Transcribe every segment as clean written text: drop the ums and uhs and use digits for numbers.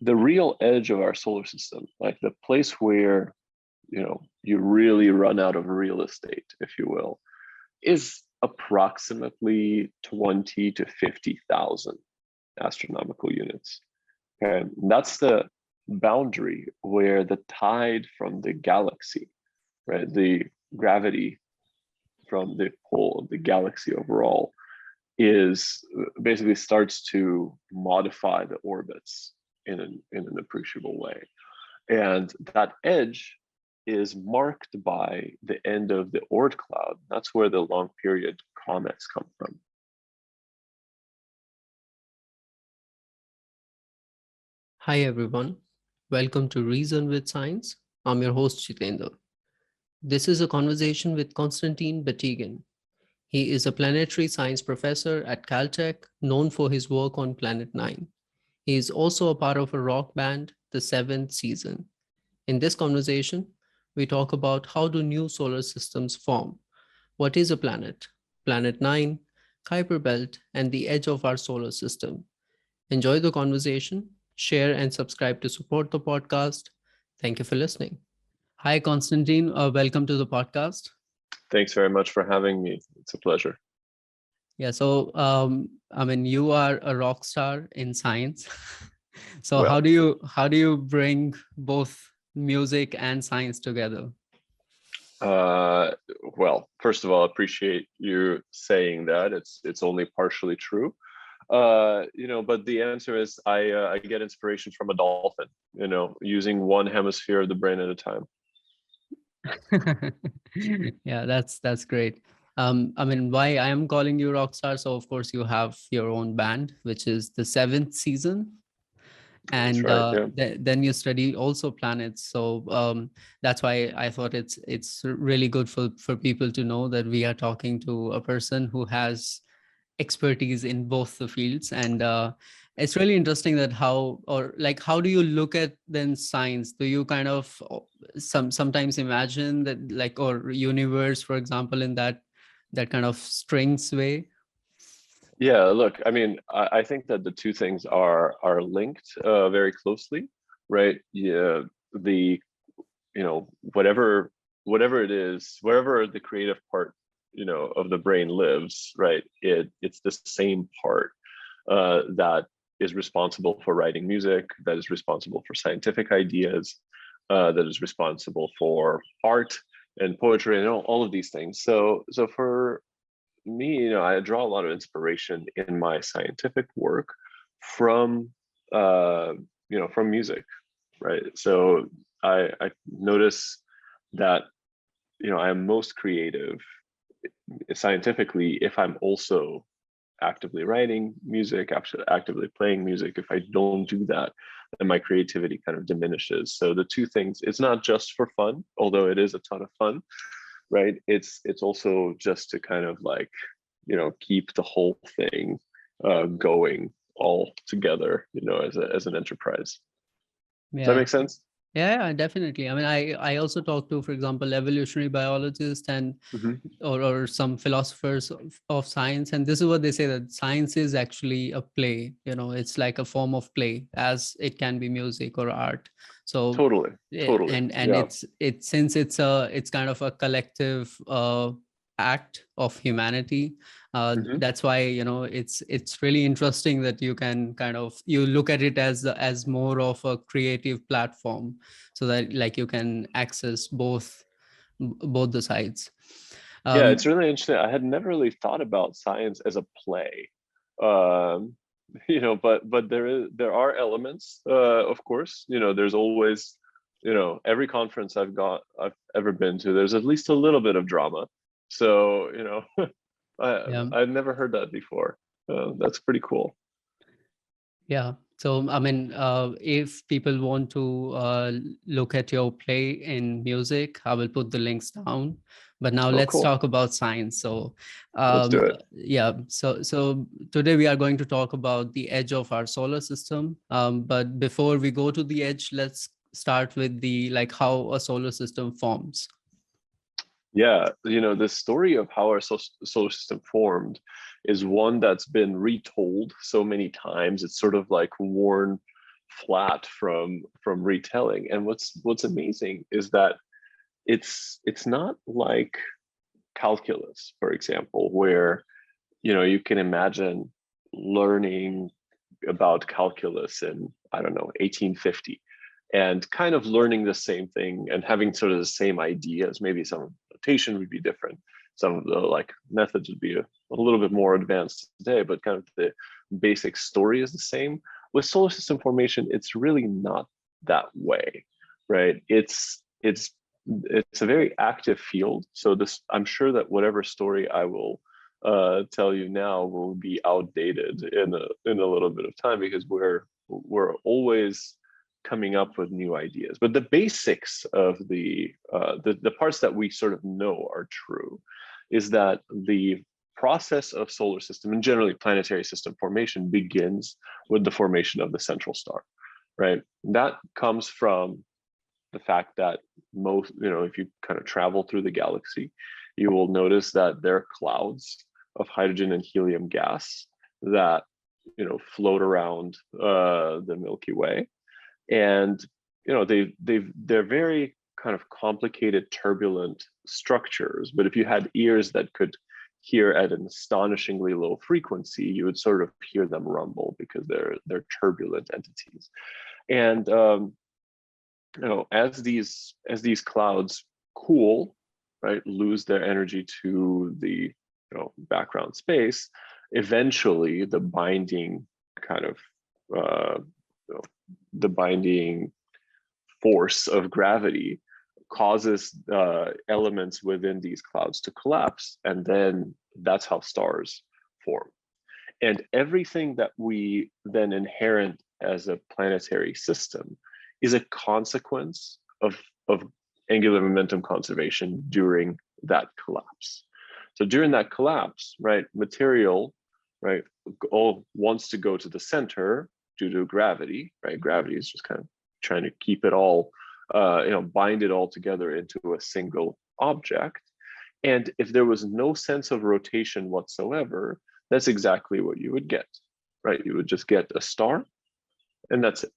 the real edge of our solar system, like the place where, you really run out of real estate, if you will, is approximately 20 to 50,000 astronomical units. And that's the boundary where the tide from the galaxy, right, the gravity from the pull of the galaxy overall is basically starts to modify the orbits in an appreciable way. And that edge is marked by the end of the Oort cloud. That's where the long period comets come from. Hi everyone, welcome to Reason with Science. I'm your host Jitendra. This is a conversation with Konstantin Batygin. He is a planetary science professor at Caltech, known for his work on Planet 9. He is also a part of a rock band, the Seventh Season. In this conversation, we talk about how do new solar systems form, what is a planet, Planet 9, Kuiper belt, and the edge of our solar system. Enjoy the conversation, share and subscribe to support the podcast. Thank you for listening. Hi, Konstantin. Welcome to the podcast. Thanks very much for having me. It's a pleasure. Yeah, so you are a rock star in science. So Well, how do you bring both music and science together? Well, first of all, I appreciate you saying that. It's only partially true. But the answer is I get inspiration from a dolphin, using one hemisphere of the brain at a time. Yeah, that's great. Why I am calling you rockstar? So of course you have your own band, which is the Seventh Season, and Right, yeah. then you study also planets. So that's why I thought it's really good for people to know that we are talking to a person who has expertise in both the fields. And it's really interesting that how do you look at then science? Do you kind of sometimes imagine that or universe, for example, in that kind of strings way? Yeah, look, I think that the two things are linked very closely, right? Yeah, whatever it is, wherever the creative part, of the brain lives, right? It's the same part that is responsible for writing music, that is responsible for scientific ideas, that is responsible for art and poetry and all of these things. So for me, I draw a lot of inspiration in my scientific work from from music, right? So I notice that I am most creative scientifically if I'm also actively writing music, actively playing music. If I don't do that, then my creativity kind of diminishes. So the two things, it's not just for fun, although it is a ton of fun, right? It's also just to kind of keep the whole thing going all together, as an enterprise. Does that Yeah. make sense? Yeah, definitely. I also talk to, for example, evolutionary biologists and or some philosophers of science, and this is what they say, that science is actually a play. It's like a form of play, as it can be music or art. So Totally. and Yeah. it's since it's kind of a collective act of humanity. That's why it's really interesting that you can kind of you look at it as more of a creative platform, so that you can access both the sides. Yeah, it's really interesting. I had never really thought about science as a play. um but there are elements, of course. There's always, every conference I've ever been to, there's at least a little bit of drama. So Yeah. I've never heard that before. That's pretty cool. Yeah. So, if people want to look at your play in music, I will put the links down. But now Oh, let's cool. talk about science. So, Let's do it. yeah. So today we are going to talk about the edge of our solar system. But before we go to the edge, let's start with how a solar system forms. Yeah, the story of how our solar system formed is one that's been retold so many times. It's sort of like worn flat from retelling. And what's amazing is that it's not like calculus, for example, where you can imagine learning about calculus in, I don't know, 1850, and kind of learning the same thing and having sort of the same ideas. Maybe some notation would be different. Some of the methods would be a little bit more advanced today, but kind of the basic story is the same. With solar system formation, it's really not that way, right? It's a very active field. So I'm sure that whatever story I will tell you now will be outdated in a little bit of time, because we're always coming up with new ideas. But the basics of the parts that we sort of know are true is that the process of solar system and generally planetary system formation begins with the formation of the central star, right? That comes from the fact that most, if you kind of travel through the galaxy, you will notice that there are clouds of hydrogen and helium gas that float around the Milky Way, and they're very kind of complicated, turbulent structures. But if you had ears that could hear at an astonishingly low frequency, you would sort of hear them rumble, because they're turbulent entities. And as these clouds cool, right, lose their energy to the background space, eventually the binding kind of the binding force of gravity causes elements within these clouds to collapse, and then that's how stars form. And everything that we then inherit as a planetary system is a consequence of angular momentum conservation during that collapse. So during that collapse, right, material, right, all wants to go to the center due to gravity, right? Gravity is just kind of trying to keep it all, bind it all together into a single object. And if there was no sense of rotation whatsoever, that's exactly what you would get, right? You would just get a star, and that's it.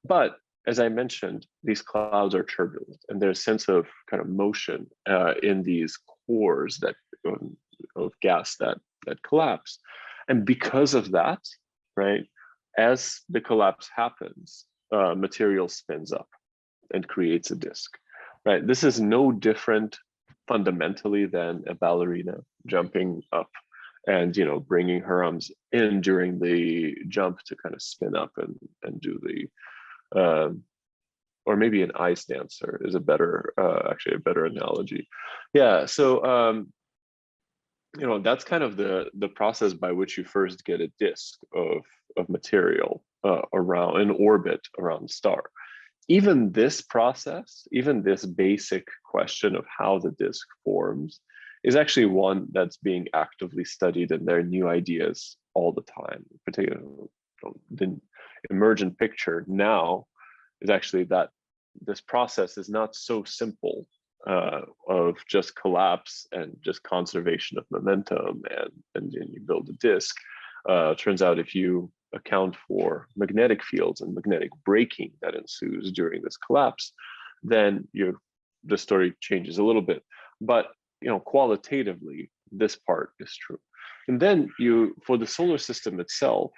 But as I mentioned, these clouds are turbulent, and there's a sense of kind of motion in these cores of gas that collapse. And because of that, right, as the collapse happens, material spins up and creates a disk, right? This is no different fundamentally than a ballerina jumping up and bringing her arms in during the jump to kind of spin up and do the or maybe an ice dancer is actually a better analogy. Yeah, so that's kind of the process by which you first get a disk of material around in orbit around the star. Even this process, even this basic question of how the disk forms, is actually one that's being actively studied, and there are new ideas all the time. Particularly, the emergent picture now is actually that this process is not so simple of just collapse and just conservation of momentum and you build a disk. Turns out if you account for magnetic fields and magnetic braking that ensues during this collapse, then the story changes a little bit. But qualitatively, this part is true. And then for the solar system itself,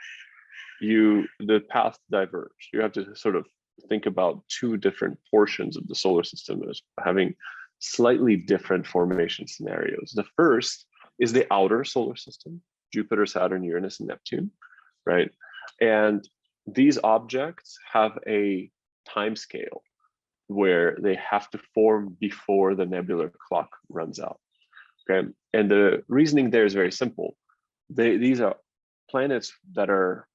the paths diverge. You have to sort of think about two different portions of the solar system as having slightly different formation scenarios. The first is the outer solar system, Jupiter, Saturn, Uranus, and Neptune, right? And these objects have a time scale where they have to form before the nebular clock runs out, okay? And the reasoning there is very simple. These are planets that are,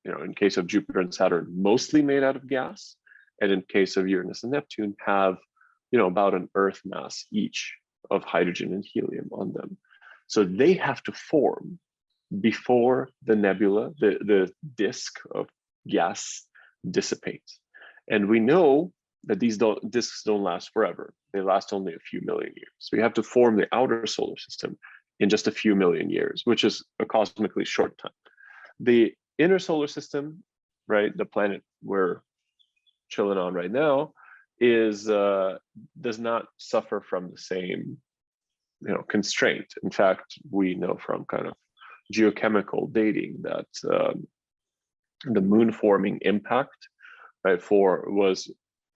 in case of Jupiter and Saturn, mostly made out of gas, and in case of Uranus and Neptune, have about an Earth mass each of hydrogen and helium on them. So they have to form before the nebula, the disk of gas, dissipates. And we know that these disks don't last forever. They last only a few million years. So you have to form the outer solar system in just a few million years, which is a cosmically short time. The inner solar system right, the planet we're chilling on right now, is does not suffer from the same, constraint. In fact, we know from kind of geochemical dating that the moon forming impact, right, was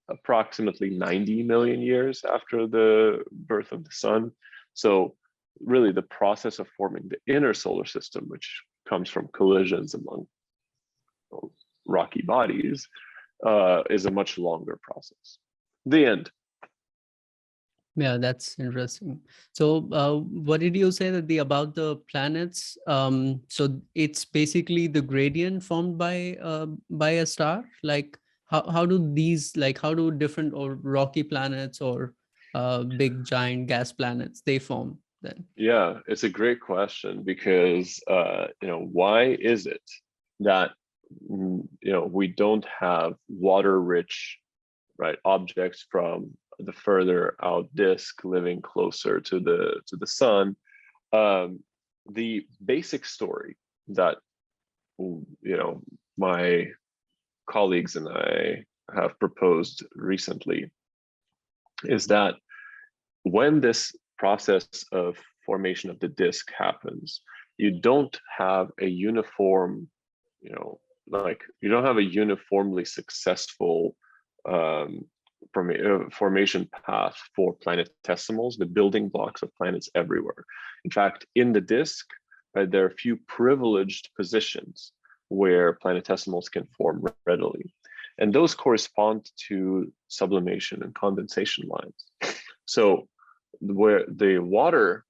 approximately 90 million years after the birth of the sun. So really the process of forming the inner solar system, which comes from collisions among rocky bodies, is a much longer process. The end. Yeah, that's interesting. So what did you say that about the planets? So it's basically the gradient formed by a star. Like how do these, like how do different or rocky planets or big giant gas planets they form then? Yeah, it's a great question because why is it that we don't have water-rich, right, objects from the further out disk living closer to the sun? The basic story that my colleagues and I have proposed recently is that when this process of formation of the disk happens, you don't have a uniform, you don't have a uniformly successful formation path for planetesimals, the building blocks of planets everywhere. In fact, in the disk, right, there are a few privileged positions where planetesimals can form readily. And those correspond to sublimation and condensation lines. So where the water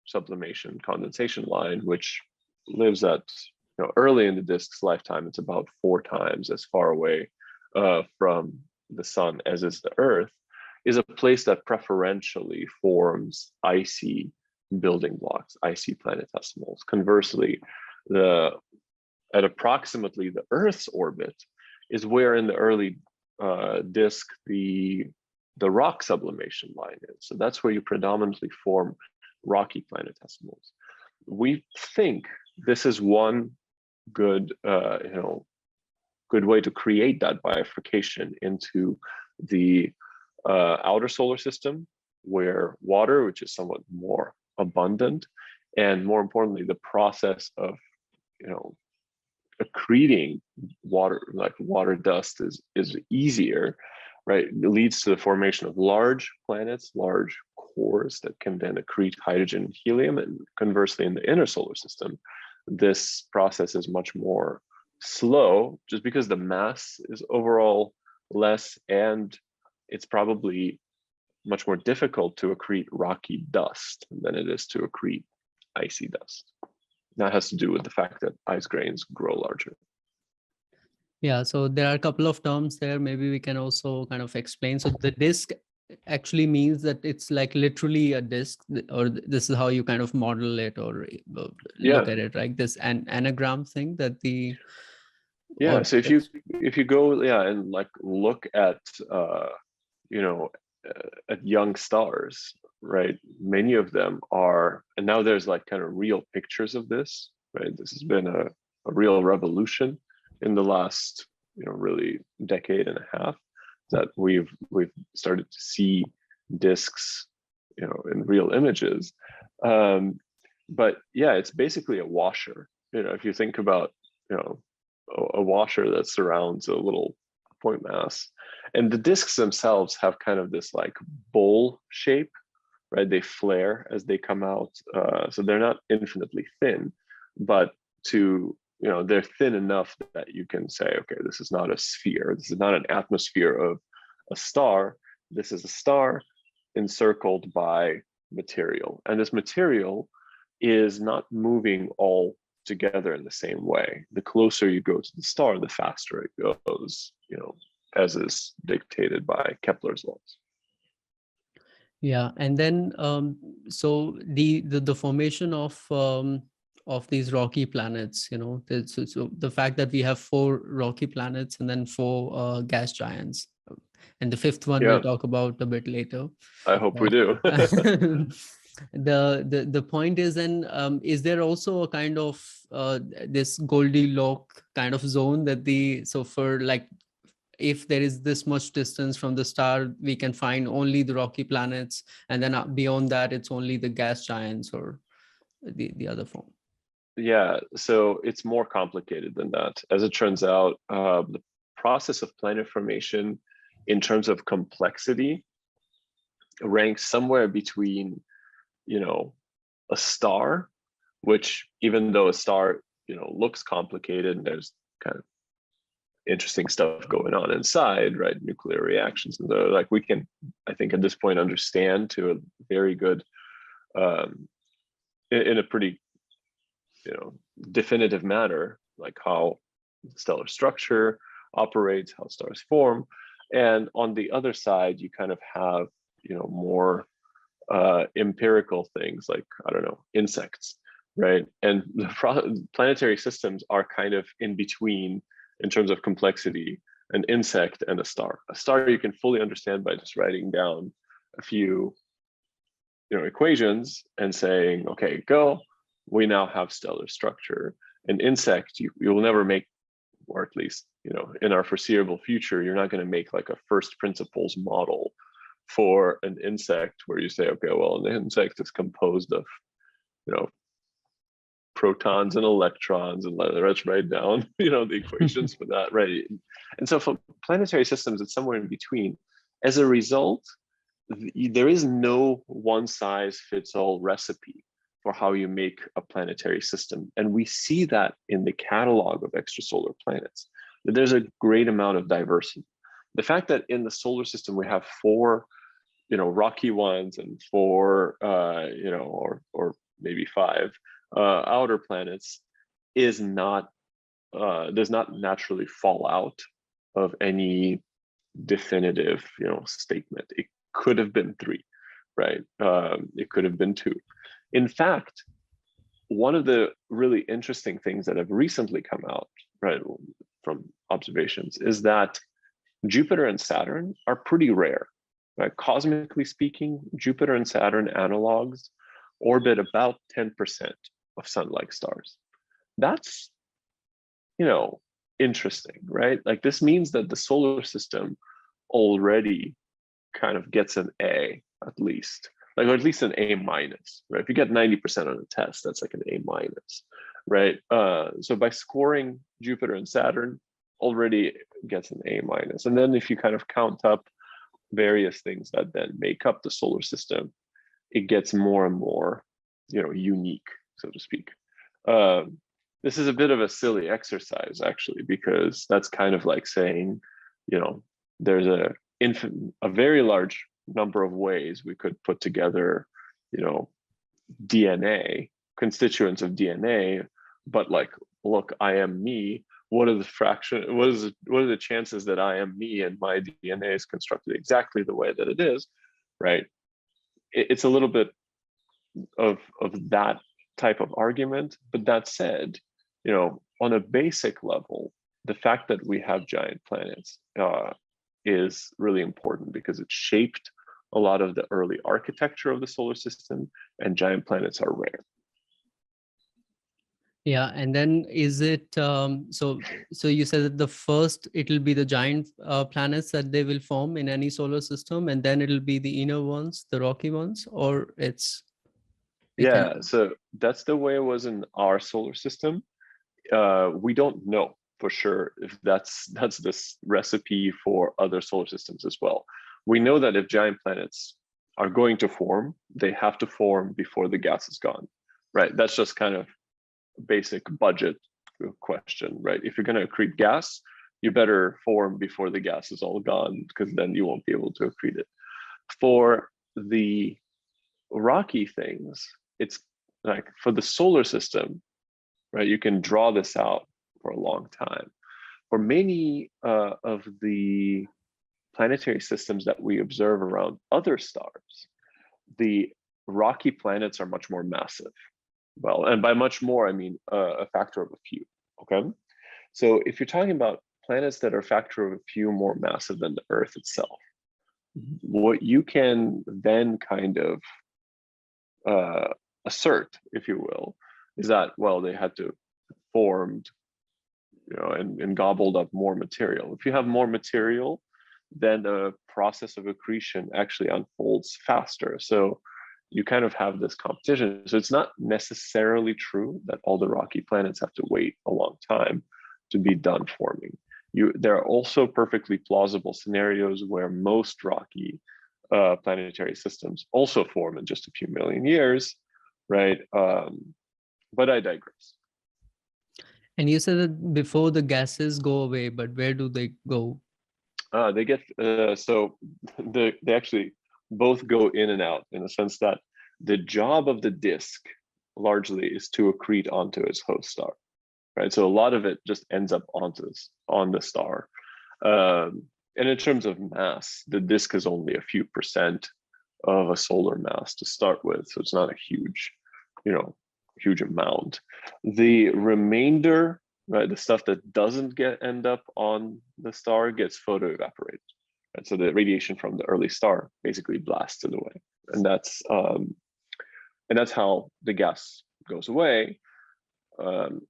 sublimation condensation line, which lives at early in the disk's lifetime, it's about 4 times as far away from the sun as is the Earth, is a place that preferentially forms icy building blocks, icy planetesimals. Conversely, at approximately the Earth's orbit is where in the early disk the rock sublimation line is. So that's where you predominantly form rocky planetesimals. We think this is one good good way to create that bifurcation into the outer solar system, where water, which is somewhat more abundant, and more importantly, the process of accreting water, like water dust, is easier, right? It leads to the formation of large planets, large cores that can then accrete hydrogen and helium. And conversely, in the inner solar system, this process is much more slow, just because the mass is overall less, and it's probably much more difficult to accrete rocky dust than it is to accrete icy dust. That has to do with the fact that ice grains grow larger. Yeah, so there are a couple of terms there. Maybe we can also kind of explain. So the disk actually means that it's like literally a disk, or this is how you kind of model it or look at it, right? This anagram thing that the so if you go and like look at at young stars, right, many of them are, and now there's like kind of real pictures of this, right? This has been a real revolution in the last really decade and a half, that we've started to see disks in real images. But yeah, it's basically a washer. If you think about a washer that surrounds a little point mass, and the disks themselves have kind of this like bowl shape, right? They flare as they come out, so they're not infinitely thin, but they're thin enough that you can say, okay, this is not a sphere, this is not an atmosphere of a star, this is a star encircled by material, and this material is not moving all together in the same way. The closer you go to the star, the faster it goes, as is dictated by Kepler's laws. Yeah, and then so the formation of these rocky planets, so the fact that we have 4 rocky planets and then 4 gas giants, and the 5th one we'll talk about a bit later. I hope we do. The point is then, is there also a kind of this Goldilocks kind of zone that so for like, if there is this much distance from the star, we can find only the rocky planets, and then beyond that, it's only the gas giants or the other form. Yeah, so it's more complicated than that. As it turns out, the process of planet formation in terms of complexity ranks somewhere between, a star, which even though a star, looks complicated and there's kind of interesting stuff going on inside, right? Nuclear reactions and like we can, I think at this point, understand to a very good, in a pretty, definitive manner, like how stellar structure operates, how stars form. And on the other side, you kind of have, more empirical things like, I don't know, insects, right? And the planetary systems are kind of in between in terms of complexity, an insect and a star. A star you can fully understand by just writing down a few, equations and saying, okay, go. We now have stellar structure. An insect, you will never make, or at least, in our foreseeable future, you're not going to make like a first principles model for an insect where you say, okay, well, an insect is composed of, protons and electrons, and let's write down, the equations for that, right? And so for planetary systems, it's somewhere in between. As a result, there is no one size fits all recipe for how you make a planetary system. And we see that in the catalog of extrasolar planets, that there's a great amount of diversity. The fact that in the solar system, we have 4, rocky ones and 4, or maybe 5 outer planets is not, does not naturally fall out of any definitive, statement. It could have been 3, right? It could have been 2. In fact, one of the really interesting things that have recently come out, right, from observations is that Jupiter and Saturn are pretty rare, right? Cosmically speaking, Jupiter and Saturn analogs orbit about 10% of sun-like stars. That's, interesting, right? Like this means that the solar system already kind of gets an A at least, like, or at least an A minus, right? If you get 90% on a test, that's like an A minus, right? So by scoring Jupiter and Saturn, already gets an A minus. And then if you kind of count up various things that then make up the solar system, it gets more and more, unique, so to speak. This is a bit of a silly exercise, actually, because that's kind of like saying, there's a very large number of ways we could put together, DNA, constituents of DNA, but like, look, I am me. What are the chances that I am me and my DNA is constructed exactly the way that it is, right? It's a little bit of that type of argument. But that said, on a basic level, the fact that we have giant planets is really important because it shaped a lot of the early architecture of the solar system, and giant planets are rare. Yeah, and then is it so you said that the first it'll be the giant planets that they will form in any solar system, and then it'll be the inner ones, the rocky ones, or so that's the way it was in our solar system. We don't know for sure if that's this recipe for other solar systems as well. We know that if giant planets are going to form, they have to form before the gas is gone, right? That's just kind of basic budget question, right? If you're going to accrete gas, you better form before the gas is all gone, because then you won't be able to accrete it. For the rocky things, it's like for the solar system, right? You can draw this out for a long time. For many of the planetary systems that we observe around other stars, the rocky planets are much more massive. Well, and by much more, I mean a factor of a few, okay? So if you're talking about planets that are a factor of a few more massive than the Earth itself, what you can then kind of assert, if you will, is that, well, they had to formed, and gobbled up more material. If you have more material, then the process of accretion actually unfolds faster. So you kind of have this competition. So it's not necessarily true that all the rocky planets have to wait a long time to be done forming. There are also perfectly plausible scenarios where most rocky planetary systems also form in just a few million years, right? But I digress. And you said that before the gases go away, but where do they go? They get so they actually both go in and out, in the sense that the job of the disk largely is to accrete onto its host star, right? So a lot of it just ends up on the star. And in terms of mass, the disk is only a few percent of a solar mass to start with, so it's not a huge amount. The remainder, right, the stuff that doesn't end up on the star gets photo evaporated. Right? So the radiation from the early star basically blasts it away, and that's how the gas goes away. And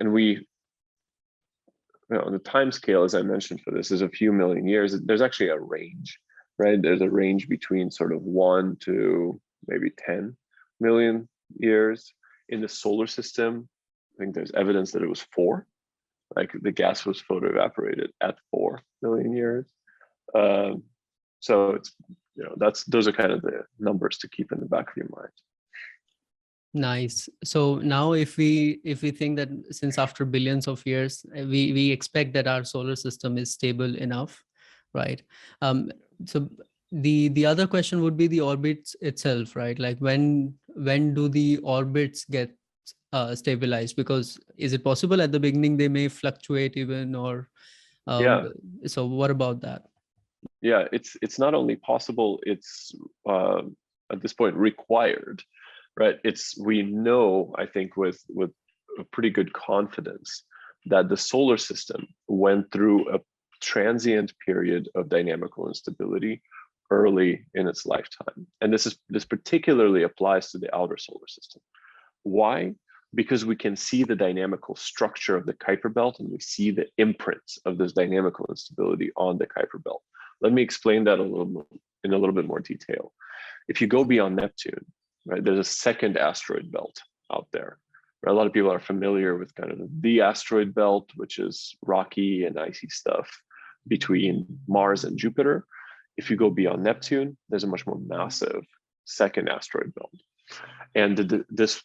the time scale, as I mentioned, for this is a few million years. There's actually a range, right? There's a range between sort of 1 to maybe 10 million years. In the solar system, I think there's evidence that it was 4. Like the gas was photo evaporated at 4 million years. So it's those are kind of the numbers to keep in the back of your mind. Nice. So now if we think that since after billions of years, we expect that our solar system is stable enough, right? So the other question would be the orbits itself, right? Like when do the orbits get stabilized? Because is it possible at the beginning they may fluctuate even, or so what about that? Yeah, it's not only possible, it's at this point required, right? We know, I think, with a pretty good confidence that the solar system went through a transient period of dynamical instability early in its lifetime. And this particularly applies to the outer solar system. Why? Because we can see the dynamical structure of the Kuiper belt, and we see the imprints of this dynamical instability on the Kuiper belt. Let me explain that in a little bit more detail. If you go beyond Neptune, right, there's a second asteroid belt out there. Right? A lot of people are familiar with kind of the asteroid belt, which is rocky and icy stuff between Mars and Jupiter. If you go beyond Neptune, there's a much more massive second asteroid belt. And this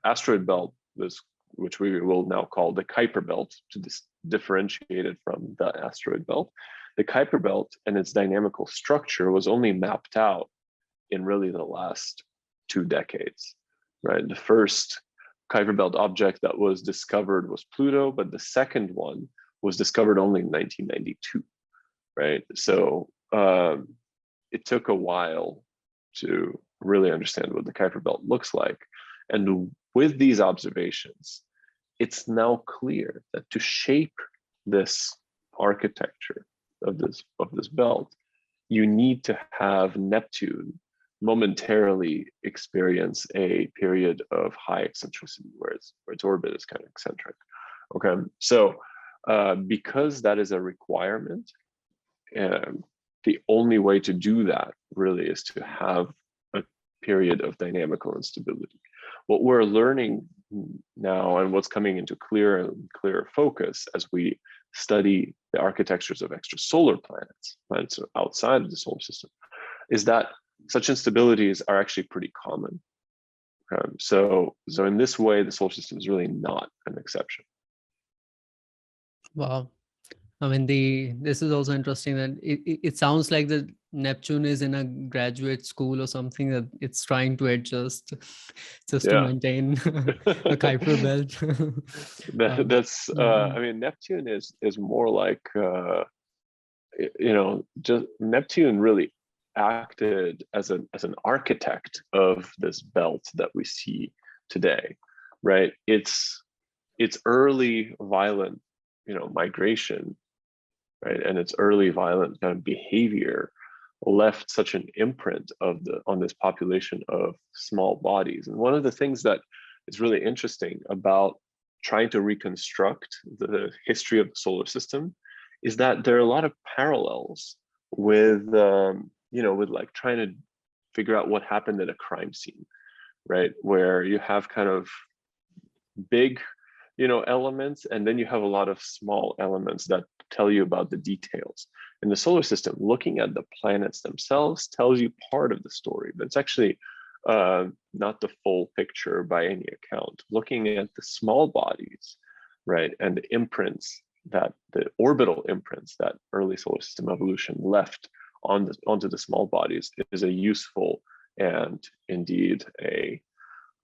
asteroid belt, which we will now call the Kuiper belt to differentiate it from the asteroid belt, the Kuiper belt and its dynamical structure was only mapped out in really the last 2 decades, right? The first Kuiper belt object that was discovered was Pluto, but the second one was discovered only in 1992, right? So it took a while to really understand what the Kuiper belt looks like. And with these observations, it's now clear that to shape this architecture of this belt, you need to have Neptune momentarily experience a period of high eccentricity where its orbit is kind of eccentric. Okay, so because that is a requirement, the only way to do that really is to have a period of dynamical instability. What we're learning now, and what's coming into clearer and clearer focus as we study the architectures of extrasolar planets outside of the solar system, is that such instabilities are actually pretty common. So in this way, the solar system is really not an exception. Wow. I mean, this is also interesting that it sounds like the Neptune is in a graduate school or something, that it's trying to adjust just to maintain a Kuiper belt. That's I mean, Neptune is more like just Neptune really acted as an architect of this belt that we see today, right? Its early violent migration, right, and its early violent kind of behavior left such an imprint on this population of small bodies. And one of the things that is really interesting about trying to reconstruct the history of the solar system is that there are a lot of parallels with, with like trying to figure out what happened at a crime scene, right? Where you have kind of big, elements, and then you have a lot of small elements that tell you about the details. In the solar system, looking at the planets themselves tells you part of the story, but it's actually not the full picture by any account. Looking at the small bodies, right, and the imprints, that the orbital imprints that early solar system evolution left onto the small bodies is a useful and indeed a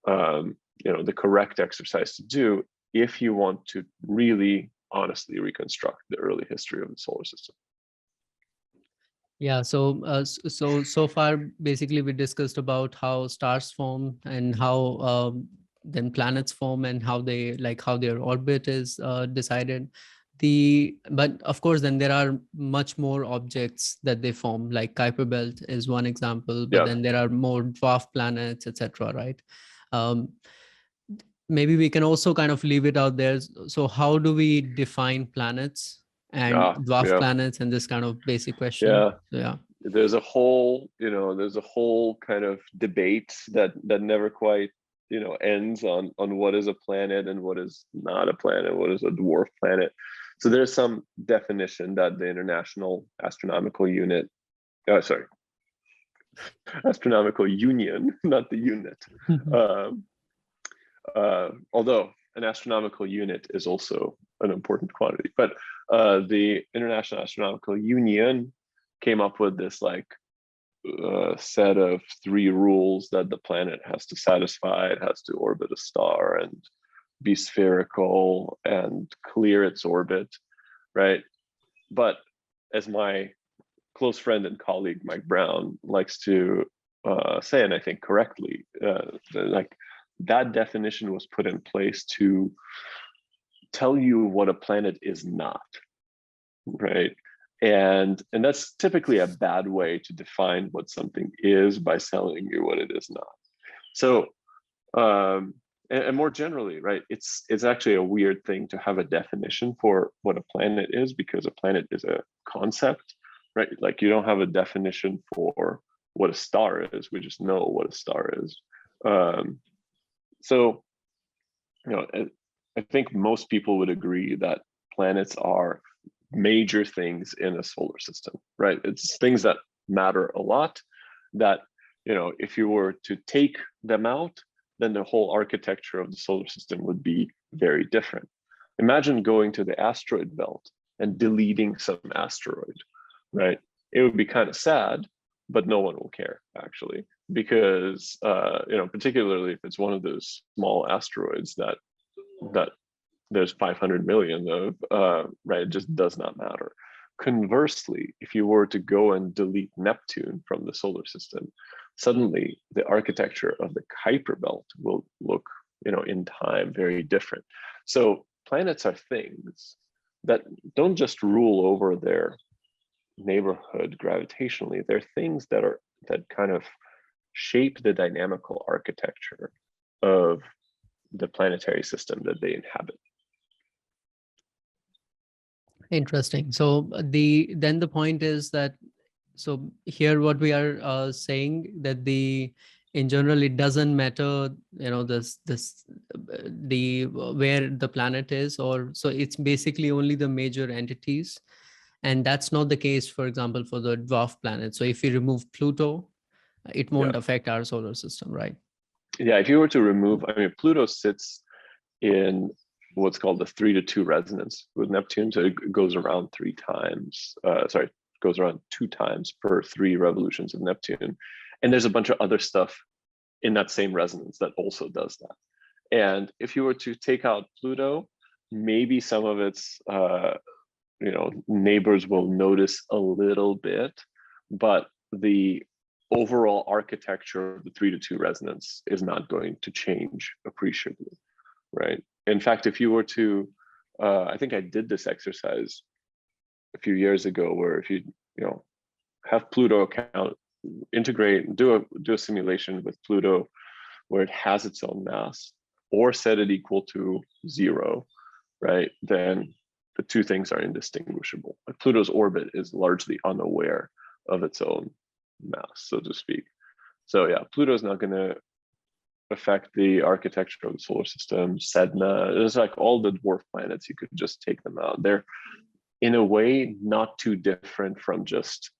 the correct exercise to do if you want to really honestly reconstruct the early history of the solar system. Yeah, so far basically we discussed about how stars form and how then planets form and how their orbit is decided. But of course then there are much more objects that they form, like Kuiper belt is one example, but then there are more dwarf planets, etc., right? Maybe we can also kind of leave it out there. So how do we define planets and dwarf planets, and this kind of basic question? There's a whole kind of debate that never quite ends on what is a planet and what is not a planet, what is a dwarf planet. So there's some definition that the International Astronomical Union, not the unit. Although an astronomical unit is also an important quantity, but the International Astronomical Union came up with this set of 3 rules that the planet has to satisfy. It has to orbit a star and be spherical and clear its orbit, right? But as my close friend and colleague Mike Brown likes to say, and I think correctly, that definition was put in place to tell you what a planet is not, right? And that's typically a bad way to define what something is, by telling you what it is not. So, and more generally, right, it's actually a weird thing to have a definition for what a planet is, because a planet is a concept, right? Like you don't have a definition for what a star is. We just know what a star is. So, I think most people would agree that planets are major things in a solar system, right? It's things that matter a lot, that, if you were to take them out, then the whole architecture of the solar system would be very different. Imagine going to the asteroid belt and deleting some asteroid, right? It would be kind of sad, but no one will care, actually, because particularly if it's one of those small asteroids that there's 500 million of, right? It just does not matter. Conversely, if you were to go and delete Neptune from the solar system, suddenly the architecture of the Kuiper belt will look, in time, very different. So planets are things that don't just rule over their neighborhood gravitationally. They're things that kind of shape the dynamical architecture of the planetary system that they inhabit. Interesting. So then the point is that, so here what we are saying, that in general it doesn't matter, where the planet is, or so it's basically only the major entities, and that's not the case, for example, for the dwarf planet. So if we remove Pluto, it won't affect our solar system, right? Yeah, if you were to remove, Pluto sits in what's called the 3-to-2 resonance with Neptune. So it goes around 2 times per 3 revolutions of Neptune. And there's a bunch of other stuff in that same resonance that also does that. And if you were to take out Pluto, maybe some of its neighbors will notice a little bit, but the overall architecture of the 3-to-2 resonance is not going to change appreciably, right? In fact, if you were to, I think I did this exercise a few years ago, where if you have Pluto integrate, do a simulation with Pluto where it has its own mass, or set it equal to 0, right, then the two things are indistinguishable. Like Pluto's orbit is largely unaware of its own mass, so to speak. So yeah, Pluto's not going to affect the architecture of the solar system. Sedna, there's like all the dwarf planets, you could just take them out. They're in a way not too different from just,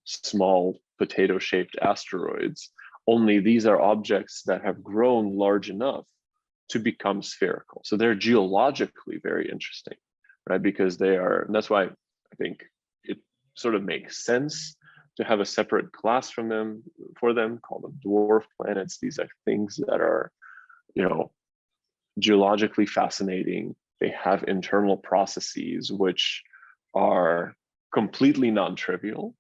small potato-shaped asteroids, only these are objects that have grown large enough to become spherical. So they're geologically very interesting, right? Because they are, and that's why I think it sort of makes sense to have a separate class for them, call them dwarf planets. These are things that are, geologically fascinating. They have internal processes which are completely non-trivial,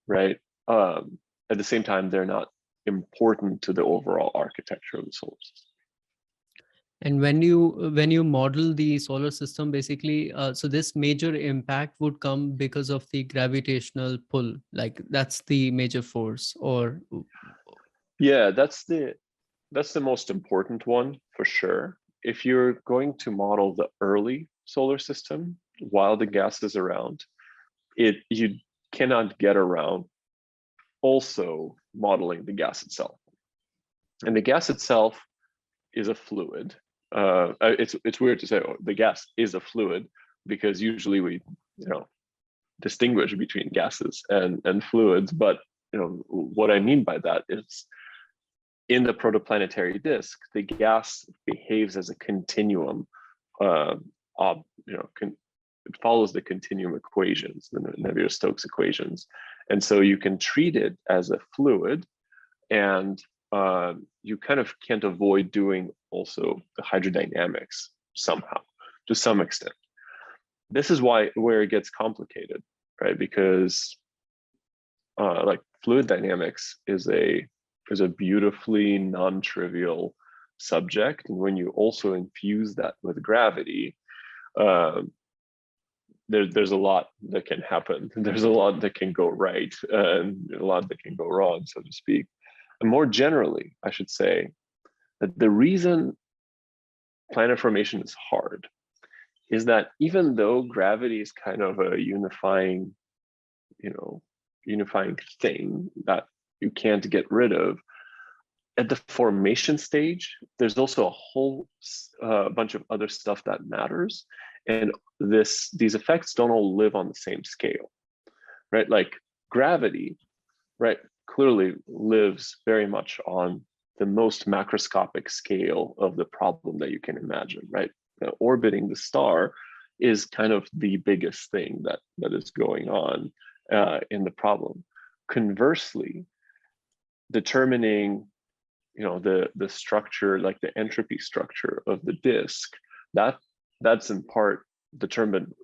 right? At the same time, they're not important to the overall architecture of the solar system. And when you model the solar system, basically, so this major impact would come because of the gravitational pull, like that's the major force, or? Yeah, that's the most important one for sure. If you're going to model the early solar system while the gas is around, you cannot get around also modeling the gas itself. And the gas itself is a fluid. It's weird to say, oh, the gas is a fluid, because usually we distinguish between gases and fluids. But what I mean by that is, in the protoplanetary disk, the gas behaves as a continuum. It follows the continuum equations, the Navier-Stokes equations, and so you can treat it as a fluid, and you kind of can't avoid doing also the hydrodynamics somehow, to some extent. This is where it gets complicated, right? Because like fluid dynamics is a beautifully non-trivial subject, and when you also infuse that with gravity, there's a lot that can happen. There's a lot that can go right, and a lot that can go wrong, so to speak. And more generally, I should say that the reason planet formation is hard is that even though gravity is kind of a unifying thing that you can't get rid of, at the formation stage, there's also a whole bunch of other stuff that matters. And these effects don't all live on the same scale, right? Like gravity, right, clearly lives very much on the most macroscopic scale of the problem that you can imagine, right? Orbiting the star is kind of the biggest thing that is going on in the problem. Conversely, determining the structure, like the entropy structure of the disk, that's in part determined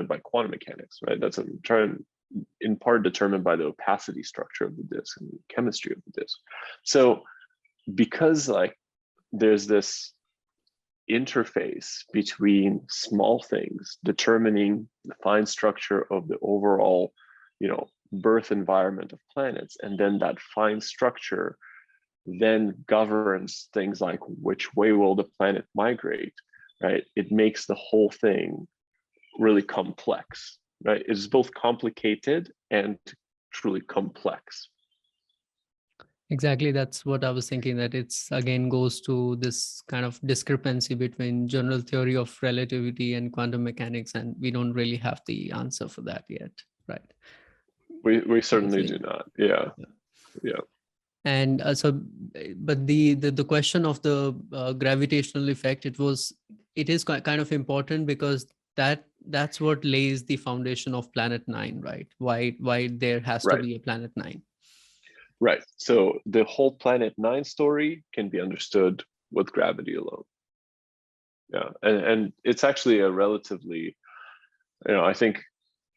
by quantum mechanics, right? That's in part determined by the opacity structure of the disk and the chemistry of the disk. So because there's this interface between small things determining the fine structure of the overall birth environment of planets, and then that fine structure then governs things like which way will the planet migrate, right? It makes the whole thing really complex, right? It's both complicated and truly complex. Exactly, that's what I was thinking, that it's again goes to this kind of discrepancy between general theory of relativity and quantum mechanics, and we don't really have the answer for that yet, right? We certainly do not. Yeah. And but the question of the gravitational effect, it is kind of important, because that's what lays the foundation of Planet 9, right? Why there has to be a Planet 9. Right. So the whole Planet 9 story can be understood with gravity alone. Yeah, and it's actually a relatively, I think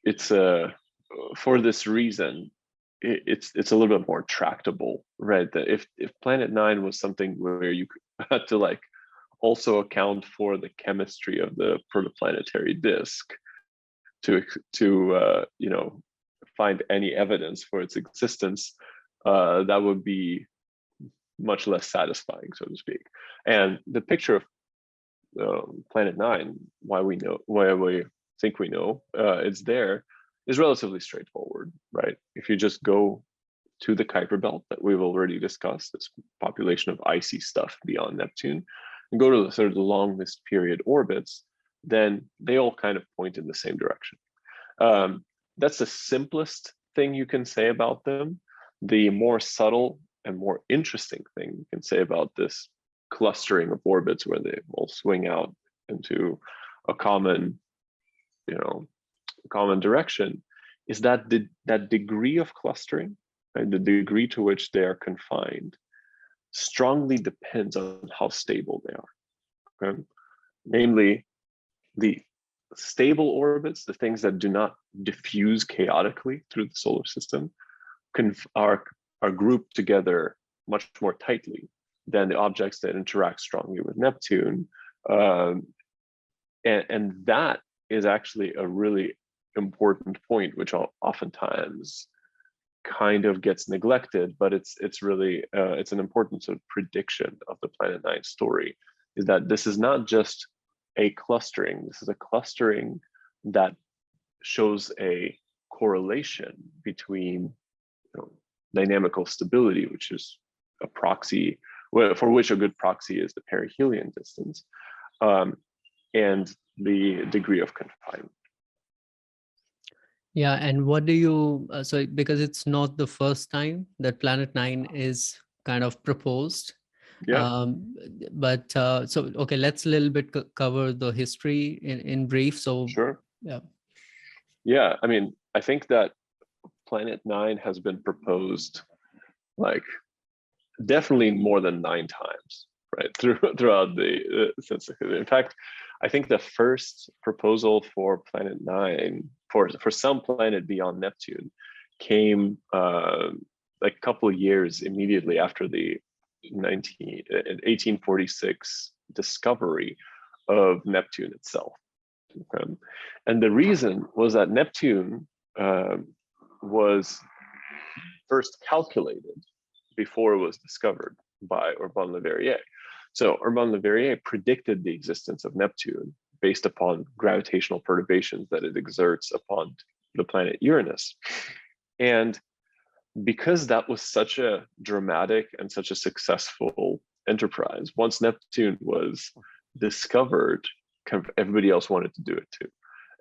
it's for this reason, it's a little bit more tractable, right? That if Planet 9 was something where you had to also account for the chemistry of the protoplanetary disk to find any evidence for its existence, that would be much less satisfying, so to speak. And the picture of Planet 9, why we think we know it's there, is relatively straightforward, right? If you just go to the Kuiper belt that we've already discussed, this population of icy stuff beyond Neptune, and go to the sort of the longest period orbits, then they all kind of point in the same direction. That's the simplest thing you can say about them. The more subtle and more interesting thing you can say about this clustering of orbits where they all swing out into a common, common direction, is that that degree of clustering, right, the degree to which they are confined, strongly depends on how stable they are. Okay? Namely, the stable orbits, the things that do not diffuse chaotically through the solar system, are grouped together much more tightly than the objects that interact strongly with Neptune. And that is actually a really important point, which oftentimes kind of gets neglected, but it's really it's an important sort of prediction of the Planet 9 story, is that this is not just a clustering, this is a clustering that shows a correlation between dynamical stability, which is a proxy, for which a good proxy is the perihelion distance, and the degree of confinement. Yeah, and what do you, so because it's not the first time that Planet 9 is kind of proposed. Yeah. But so, okay, let's a little bit cover the history in brief. So, Sure. yeah. Yeah, I mean, I think that Planet 9 has been proposed like definitely more than 9 times, right, throughout the since. In fact, I think the first proposal for Planet 9 for some planet beyond Neptune came like a couple of years immediately after the 1846 discovery of Neptune itself. Okay? And the reason was that Neptune was first calculated before it was discovered by Urbain Le Verrier. So Urbain Le Verrier predicted the existence of Neptune based upon gravitational perturbations that it exerts upon the planet Uranus. And because that was such a dramatic and such a successful enterprise, once Neptune was discovered, kind of everybody else wanted to do it too.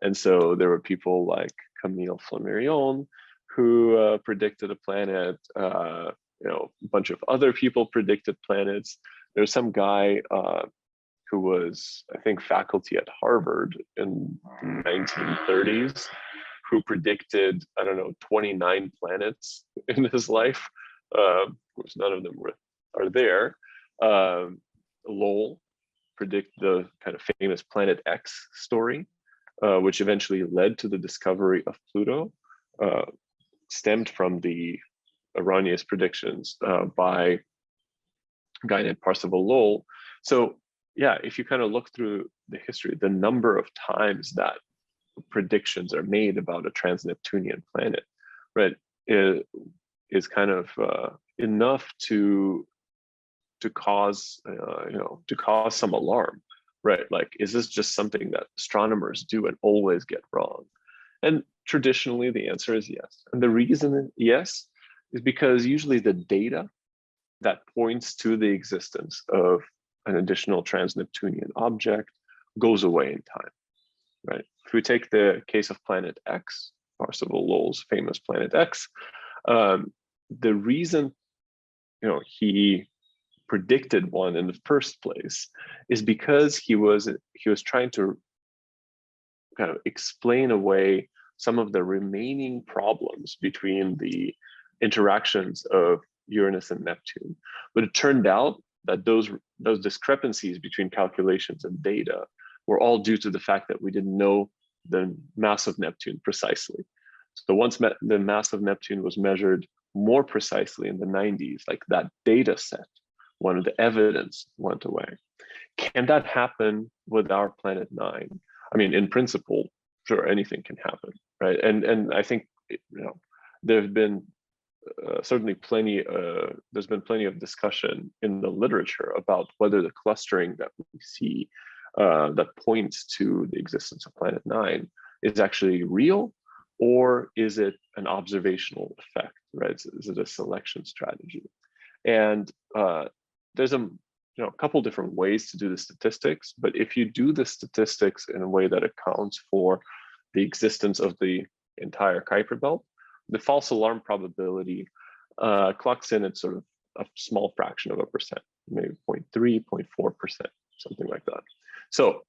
And so there were people like Camille Flammarion who predicted a planet. A bunch of other people predicted planets. There's some guy who was, I think, faculty at Harvard in the 1930s, who predicted, 29 planets in his life. Of course, none of them are there. Lowell predict the kind of famous Planet X story, which eventually led to the discovery of Pluto, stemmed from the erroneous predictions by a guy named Parzival Lowell. So yeah, if you kind of look through the history, the number of times that predictions are made about a trans-Neptunian planet, right, is kind of enough to cause some alarm, right? Like, is this just something that astronomers do and always get wrong? And traditionally, the answer is yes. And the reason yes is because usually the data that points to the existence of an additional trans-Neptunian object goes away in time, right? If we take the case of Planet X, Parzival Lowell's famous Planet X, the reason he predicted one in the first place is because he was trying to kind of explain away some of the remaining problems between the interactions of Uranus and Neptune. But it turned out that those discrepancies between calculations and data were all due to the fact that we didn't know the mass of Neptune precisely. So once the mass of Neptune was measured more precisely in the 90s, like that data set, one of the evidence went away. Can that happen with our Planet 9? I mean, in principle, sure, anything can happen, right? And I think there have been certainly there's been plenty of discussion in the literature about whether the clustering that we see that points to the existence of Planet 9 is actually real, or is it an observational effect, right? Is it a selection strategy? And there's a couple different ways to do the statistics, but if you do the statistics in a way that accounts for the existence of the entire Kuiper belt, the false alarm probability clocks in at sort of a small fraction of a percent, maybe 0.3, 0.4%, something like that. So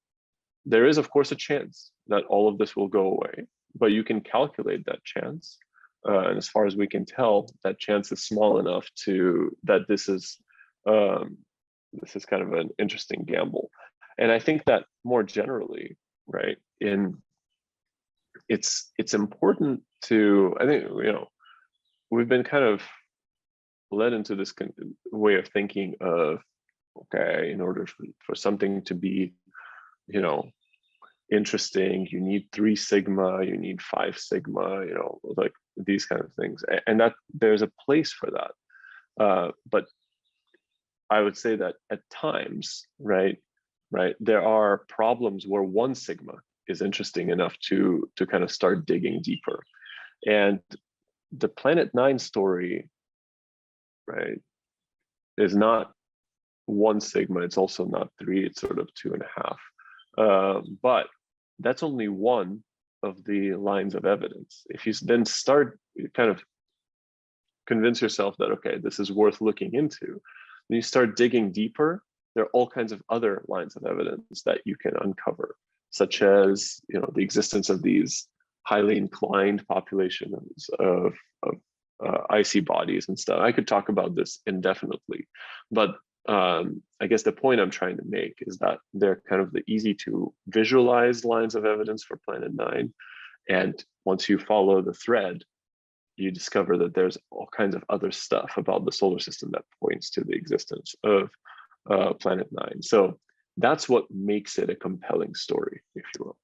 there is, of course, a chance that all of this will go away, but you can calculate that chance. And as far as we can tell, that chance is small enough that this is kind of an interesting gamble. And I think that more generally, right, it's important to, I think, we've been kind of led into this way of thinking of, okay, in order for something to be, interesting, you need 3 sigma, you need 5 sigma, like these kind of things, and that there's a place for that. But I would say that at times, right, there are problems where 1 sigma is interesting enough to kind of start digging deeper. And the Planet 9 story, right, is not 1 sigma, it's also not 3, it's sort of 2.5. But that's only one of the lines of evidence. If you then start kind of convince yourself that, okay, this is worth looking into, then you start digging deeper, there are all kinds of other lines of evidence that you can uncover, such as, the existence of these highly inclined populations of icy bodies and stuff. I could talk about this indefinitely, but I guess the point I'm trying to make is that they're kind of the easy to visualize lines of evidence for Planet 9. And once you follow the thread, you discover that there's all kinds of other stuff about the solar system that points to the existence of Planet 9. So that's what makes it a compelling story, if you will.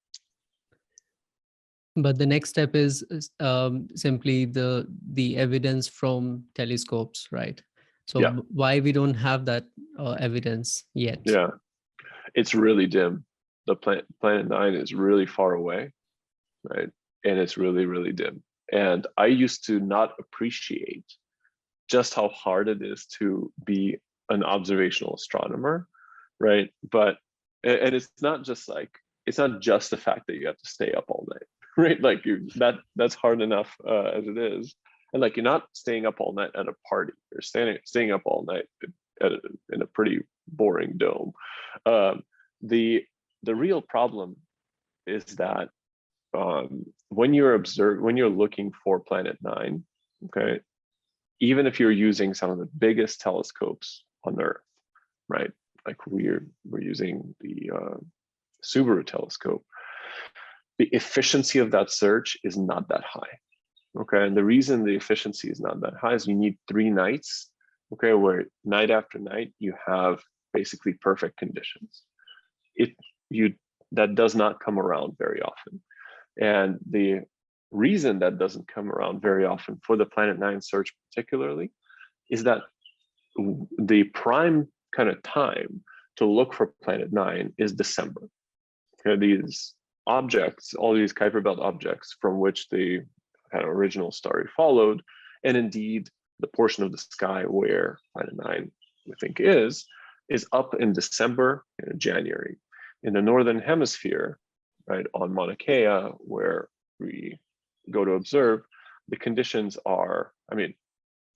But the next step is simply the evidence from telescopes, right? So yeah. Why we don't have that evidence yet? Yeah, it's really dim. The Planet 9 is really far away, right? And it's really, really dim. And I used to not appreciate just how hard it is to be an observational astronomer, right? And it's not just the fact that you have to stay up all night, right? Like that's hard enough as it is. And like, you're not staying up all night at a party. You're staying up all night in a pretty boring dome. The real problem is that when you're looking for Planet 9, okay, even if you're using some of the biggest telescopes on Earth, right? Like we're using the Subaru telescope, the efficiency of that search is not that high. Okay, and the reason the efficiency is not that high is you need 3 nights, okay, where night after night you have basically perfect conditions. That does not come around very often. And the reason that doesn't come around very often for the Planet 9 search particularly is that the prime kind of time to look for Planet 9 is December. Okay, these objects, all these Kuiper belt objects from which the kind of original story followed, and indeed the portion of the sky where Planet 9 we think is up in December and January. In the northern hemisphere, right, on Mauna Kea, where we go to observe, the conditions are,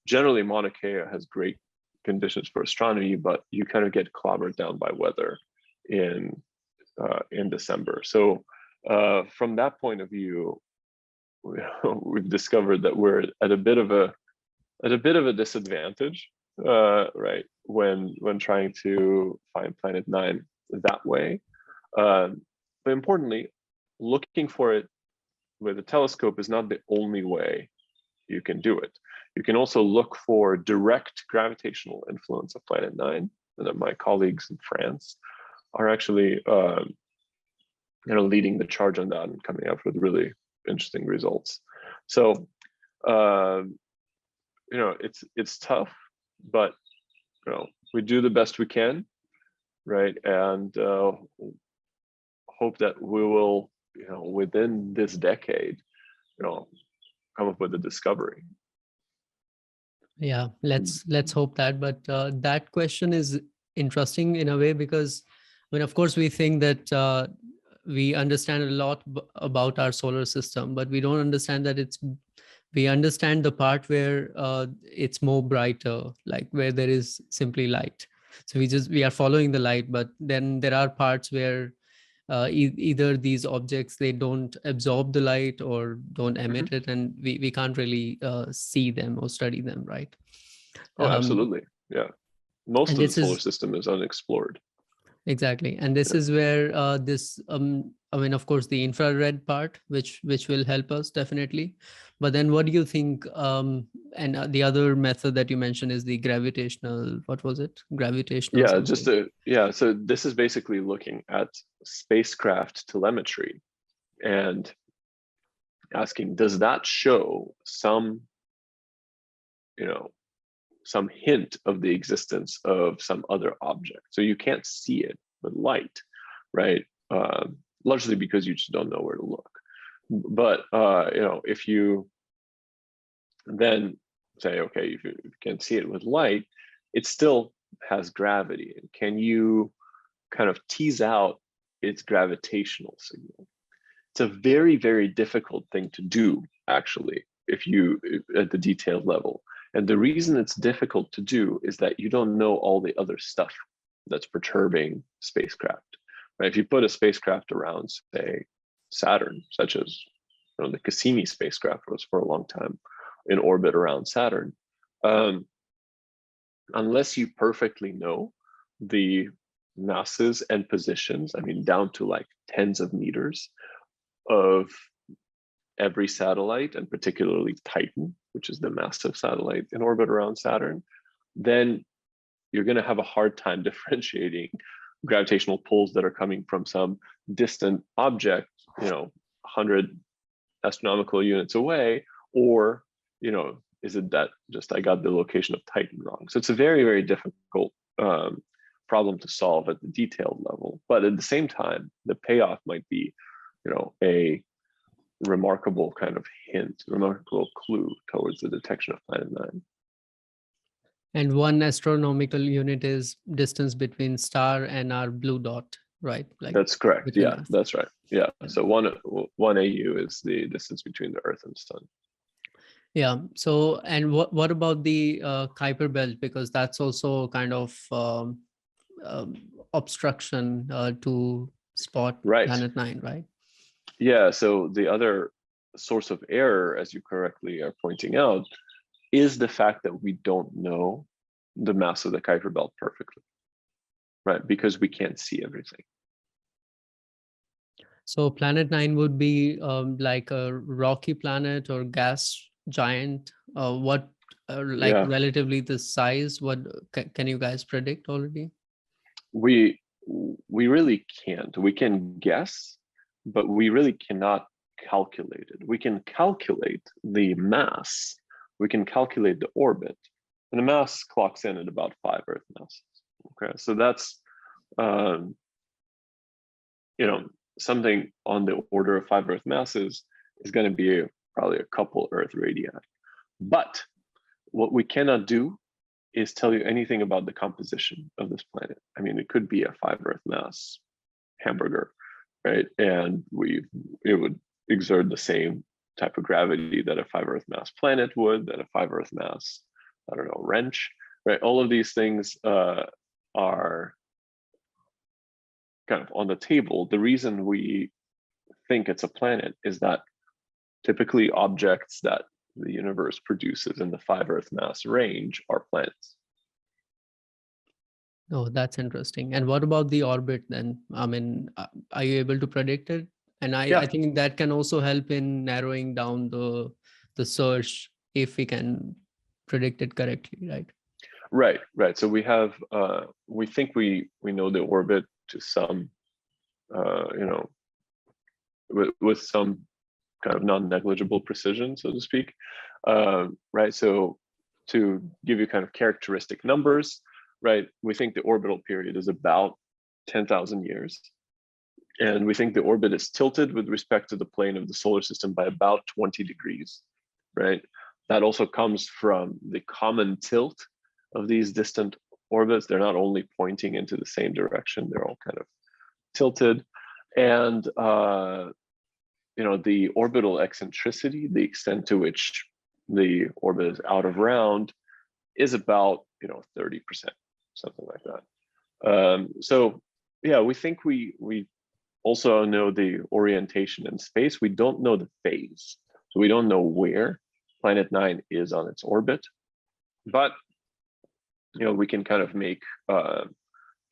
generally Mauna Kea has great conditions for astronomy, but you kind of get clobbered down by weather in December. So from that point of view, we've discovered that we're at a bit of a disadvantage, right, when trying to find Planet 9 that way. But importantly, looking for it with a telescope is not the only way you can do it. You can also look for direct gravitational influence of Planet 9, and my colleagues in France are actually leading the charge on that and coming up with really interesting results. So it's tough, but we do the best we can, right? And hope that we will, within this decade, come up with a discovery. Yeah, let's hope that. But that question is interesting in a way, because of course we think that we understand a lot about our solar system, but we don't understand that we understand the part where it's more brighter, like where there is simply light. So we are following the light, but then there are parts where either these objects, they don't absorb the light or don't emit it, and we can't really see them or study them, right? Oh, absolutely. Yeah. Most And of the this solar is system is unexplored. exactly, and this is where this of course the infrared part, which will help us definitely. But then what do you think? And the other method that you mentioned is the gravitational, what was it? Gravitational Yeah, something. so this is basically looking at spacecraft telemetry and asking, does that show some, some hint of the existence of some other object? So you can't see it with light, right? Largely because you just don't know where to look. But if you then say, okay, if you can see it with light, it still has gravity. And can you kind of tease out its gravitational signal? It's a very, very difficult thing to do, actually, if at the detailed level. And the reason it's difficult to do is that you don't know all the other stuff that's perturbing spacecraft, right? If you put a spacecraft around, say, Saturn, such as the Cassini spacecraft was for a long time in orbit around Saturn, unless you perfectly know the masses and positions, I mean, down to like tens of meters of every satellite, and particularly Titan, which is the massive satellite in orbit around Saturn, then you're going to have a hard time differentiating gravitational pulls that are coming from some distant object, 100 astronomical units away, or, is it that just I got the location of Titan wrong? So it's a very, very difficult problem to solve at the detailed level. But at the same time, the payoff might be, a remarkable kind of hint, remarkable clue towards the detection of Planet 9. And one astronomical unit is distance between star and our blue dot, right? Like that's correct. Yeah, us. that's right. Yeah. So one AU is the distance between the Earth and Sun. Yeah. So, and what about the Kuiper belt? Because that's also kind of obstruction to spot Right. Planet 9, right? Yeah. So the other source of error, as you correctly are pointing out, is the fact that we don't know the mass of the Kuiper belt perfectly, right? Because we can't see everything. So Planet 9 would be like a rocky planet or gas giant. Relatively the size? What can you guys predict already? We really can't. We can guess, but we really cannot calculate it. We can calculate the mass. We can calculate the orbit, and the mass clocks in at about 5 Earth masses. Okay, so that's something on the order of 5 Earth masses is going to be probably a couple Earth radii. But what we cannot do is tell you anything about the composition of this planet. I mean, it could be a 5 Earth mass hamburger, right? And it would exert the same type of gravity that a 5 Earth mass planet would, that a 5 Earth mass, I don't know, wrench, right? All of these things are kind of on the table. The reason we think it's a planet is that typically objects that the universe produces in the 5 Earth mass range are planets. Oh, that's interesting. And what about the orbit then? I mean, are you able to predict it? And I think that can also help in narrowing down the search if we can predict it correctly, right? Right. So we have, we think we know the orbit to some, with some kind of non-negligible precision, so to speak. Right. So to give you kind of characteristic numbers, right? We think the orbital period is about 10,000 years. And we think the orbit is tilted with respect to the plane of the solar system by about 20 degrees, right? That also comes from the common tilt of these distant orbits. They're not only pointing into the same direction, they're all kind of tilted. And the orbital eccentricity, the extent to which the orbit is out of round, is about 30%, something like that. So yeah, we think we also know the orientation in space. We don't know the phase, so we don't know where Planet 9 is on its orbit, but we can kind of make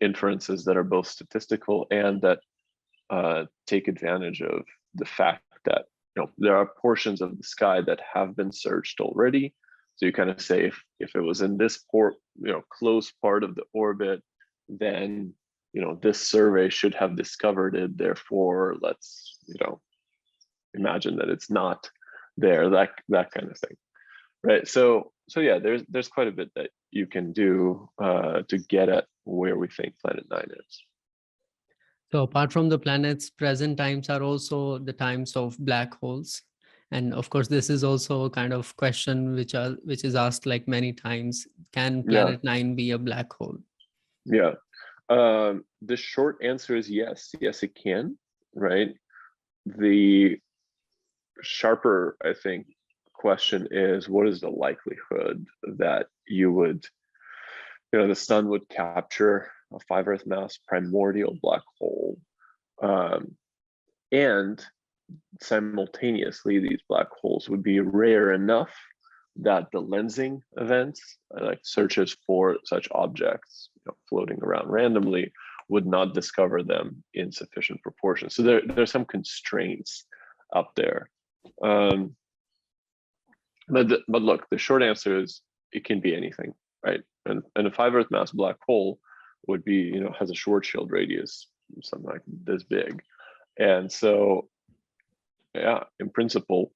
inferences that are both statistical and that take advantage of the fact that there are portions of the sky that have been searched already. So you kind of say if it was in this close part of the orbit, then this survey should have discovered it. Therefore, let's imagine that it's not there. That kind of thing, right? So yeah, there's quite a bit that you can do to get at where we think Planet 9 is. So apart from the planets, present times are also the times of black holes. And of course, this is also a kind of question which is asked like many times. Can Planet 9 be a black hole? Yeah. The short answer is yes. Yes, it can, right? The sharper, I think, question is, what is the likelihood that the sun would capture a 5 Earth mass primordial black hole, and simultaneously these black holes would be rare enough that the lensing events, like searches for such objects floating around randomly, would not discover them in sufficient proportion. So there's some constraints up there. But look, the short answer is it can be anything, right? And a 5 Earth mass black hole would be, has a Schwarzschild radius, something like this big. And so, yeah, in principle,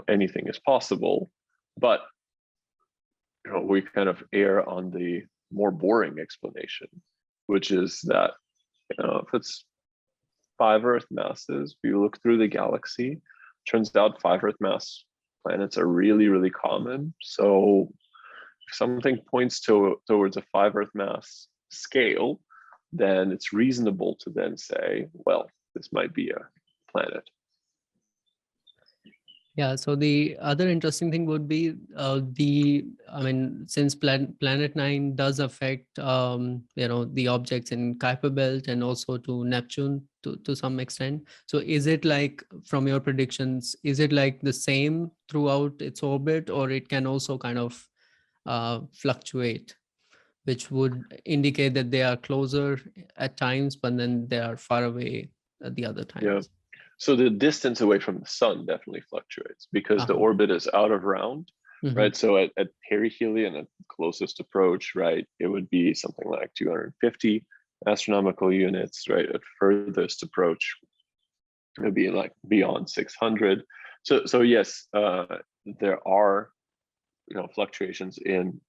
anything is possible, but we kind of err on the more boring explanation, which is that if it's 5 Earth masses, we look through the galaxy, turns out 5 Earth mass planets are really, really common. So if something points towards a 5 Earth mass scale, then it's reasonable to then say, well, this might be a planet. Yeah, so the other interesting thing would be since Planet 9 does affect the objects in Kuiper belt and also to Neptune to some extent. So is it like, from your predictions, is it like the same throughout its orbit, or it can also kind of fluctuate, which would indicate that they are closer at times, but then they are far away at the other times? Yeah. So the distance away from the sun definitely fluctuates because the orbit is out of round, right? So at perihelion, at closest approach, right, it would be something like 250 astronomical units, right? At furthest approach, it would be like beyond 600. So yes, there are fluctuations in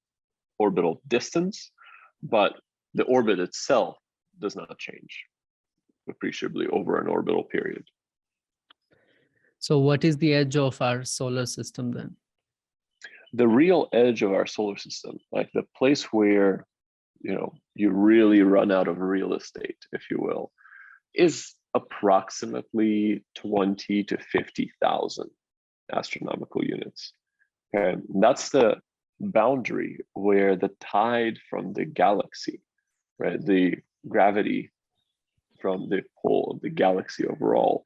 orbital distance, but the orbit itself does not change appreciably over an orbital period. So what is the edge of our solar system then? The real edge of our solar system, like the place where you really run out of real estate, if you will, is approximately 20 to 50,000 astronomical units. And that's the boundary where the tide from the galaxy, right, the gravity from the pull of the galaxy overall,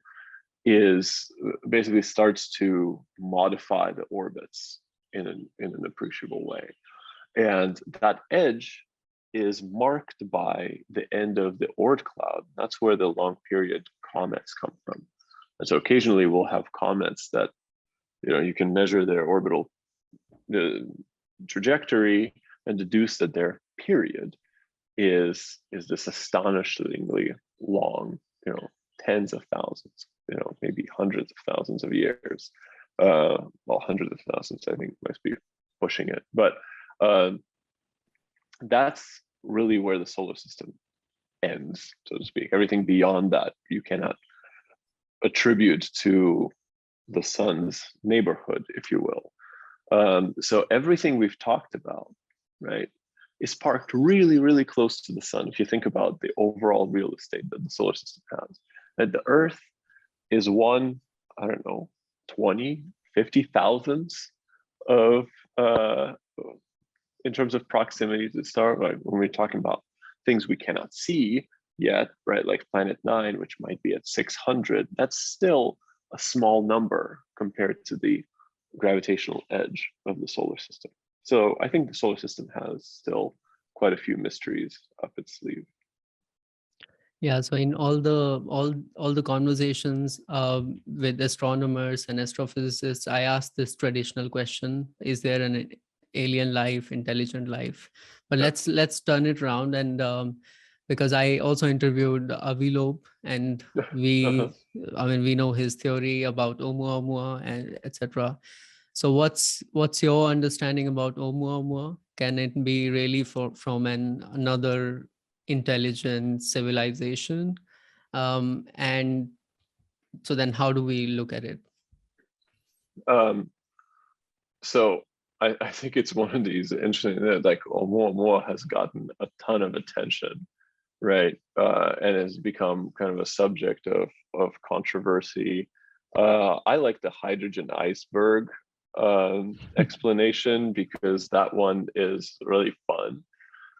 is basically starts to modify the orbits in an appreciable way. And that edge is marked by the end of the Oort cloud. That's where the long period comets come from. And so occasionally we'll have comets that you can measure their orbital trajectory and deduce that their period is this astonishingly long, tens of thousands, maybe hundreds of thousands of years. Well, hundreds of thousands, I think, must be pushing it. But that's really where the solar system ends, so to speak. Everything beyond that you cannot attribute to the sun's neighborhood, if you will. So everything we've talked about, right, is parked really, really close to the sun. If you think about the overall real estate that the solar system has, that the Earth is one, I don't know, 20, 50 thousandths of, in terms of proximity to the star, like when we're talking about things we cannot see yet, right, like Planet 9, which might be at 600, that's still a small number compared to the gravitational edge of the solar system. So I think the solar system has still quite a few mysteries up its sleeve. Yeah, so in all the conversations with astronomers and astrophysicists, I asked this traditional question: is there an alien life, intelligent life? But Yeah. let's turn it around, and because I also interviewed Avilob, and Uh-huh. I mean, we know his theory about Oumuamua and etc. So what's your understanding about Oumuamua? Can it be really from another intelligent civilization? And so then how do we look at it? So I think it's one of these interesting that like Oumuamua has gotten a ton of attention, right? And has become kind of a subject of controversy. I like the hydrogen iceberg explanation because that one is really fun.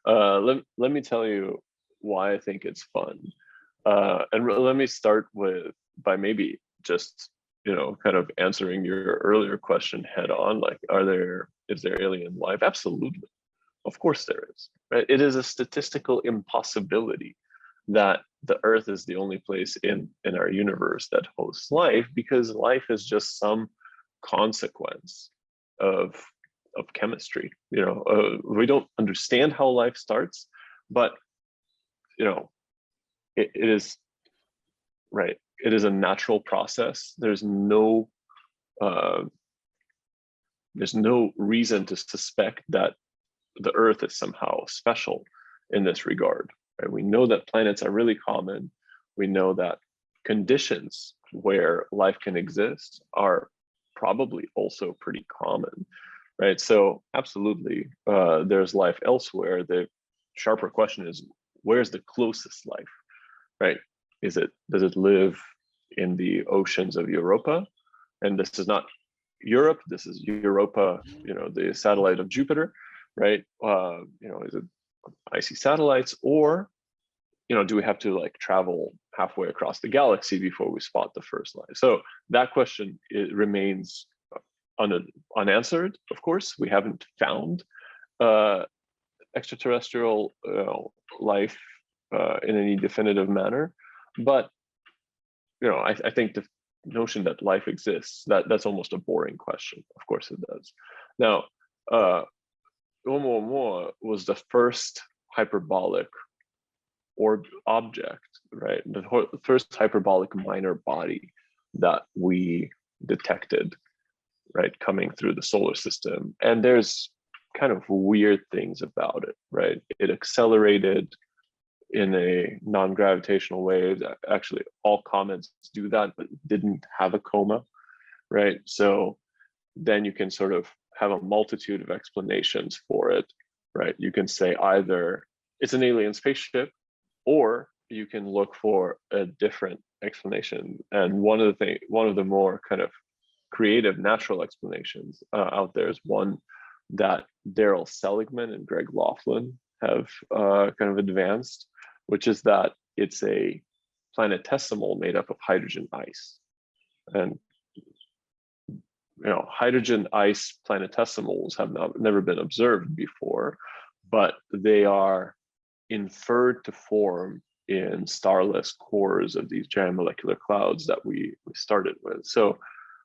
Let me tell you why I think it's fun. Let me start by maybe just, kind of answering your earlier question head on, like, is there alien life? Absolutely. Of course there is, right? It is a statistical impossibility that the Earth is the only place in our universe that hosts life, because life is just some consequence of chemistry. We don't understand how life starts, but it is right. It is a natural process. There's no reason to suspect that the Earth is somehow special in this regard. Right? We know that planets are really common. We know that conditions where life can exist are probably also pretty common, right? So absolutely, there's life elsewhere. The sharper question is, where's the closest life, right? Does it live in the oceans of Europa? And this is not Europe, this is Europa, the satellite of Jupiter, right? Is it icy satellites, or do we have to like travel halfway across the galaxy before we spot the first life? So that question, it remains unanswered. Of course, we haven't found extraterrestrial life in any definitive manner, but I think the notion that life exists, that's almost a boring question. Of course it does. Now, Oumuamua was the first hyperbolic object, right? The first hyperbolic minor body that we detected, right, coming through the solar system. And there's kind of weird things about it, right? It accelerated in a non-gravitational way. Actually, all comets do that, but didn't have a coma, right? So then you can sort of have a multitude of explanations for it, right? You can say either it's an alien spaceship, or you can look for a different explanation. And one of the more kind of creative natural explanations out there is one that Daryl Seligman and Greg Laughlin have kind of advanced, which is that it's a planetesimal made up of hydrogen ice. And hydrogen ice planetesimals have never been observed before, but they are inferred to form in starless cores of these giant molecular clouds that we started with. So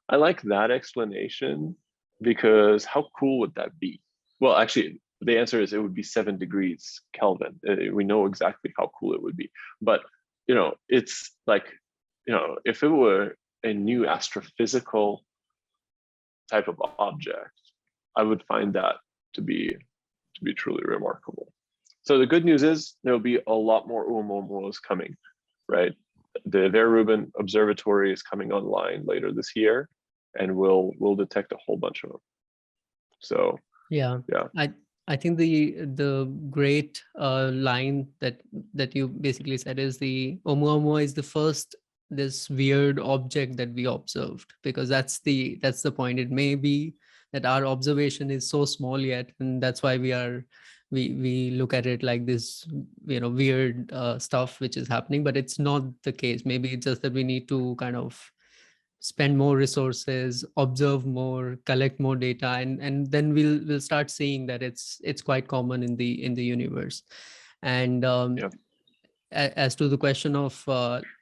I like that explanation, because how cool would that be? Well, actually, the answer is it would be 7 degrees Kelvin. We know exactly how cool it would be. But, it's like, if it were a new astrophysical type of object, I would find that to be truly remarkable. So the good news is there'll be a lot more Oumuamuas coming, right? The Verruben Observatory is coming online later this year, and we'll detect a whole bunch of them. So yeah. I think the great line that you basically said is the Oumuamua is the first this weird object that we observed, because that's the point. It may be that our observation is so small yet, and that's why we look at it like this, weird stuff which is happening, but it's not the case. Maybe it's just that we need to kind of spend more resources, observe more, collect more data, and then we'll start seeing that it's quite common in the universe. And as to the question of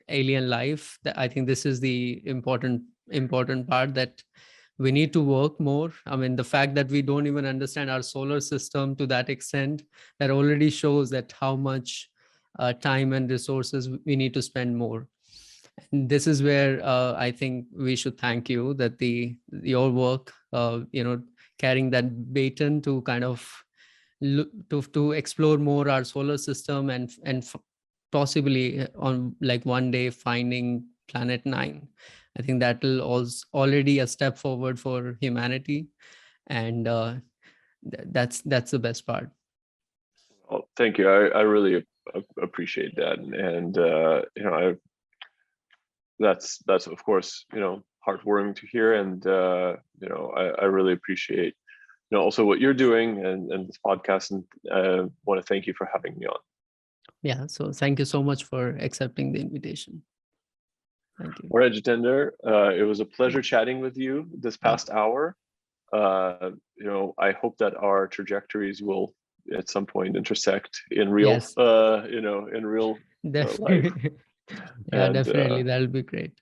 alien life, I think this is the important part, that we need to work more. I mean, the fact that we don't even understand our solar system to that extent, that already shows that how much time and resources we need to spend more. And this is where I think we should thank you, that your work, carrying that baton to kind of to explore more our solar system, and possibly on like one day finding planet 9. I think that will also already a step forward for humanity, and that's the best part. Well, thank you. I really appreciate that, and that's of course heartwarming to hear, and I really appreciate also what you're doing and this podcast, and want to thank you for having me on. Yeah, so thank you so much for accepting the invitation. Thank you. All right, Jitender, it was a pleasure chatting with you this past hour. I hope that our trajectories will at some point intersect in real, yes. in real life. Yeah, definitely. That'll be great.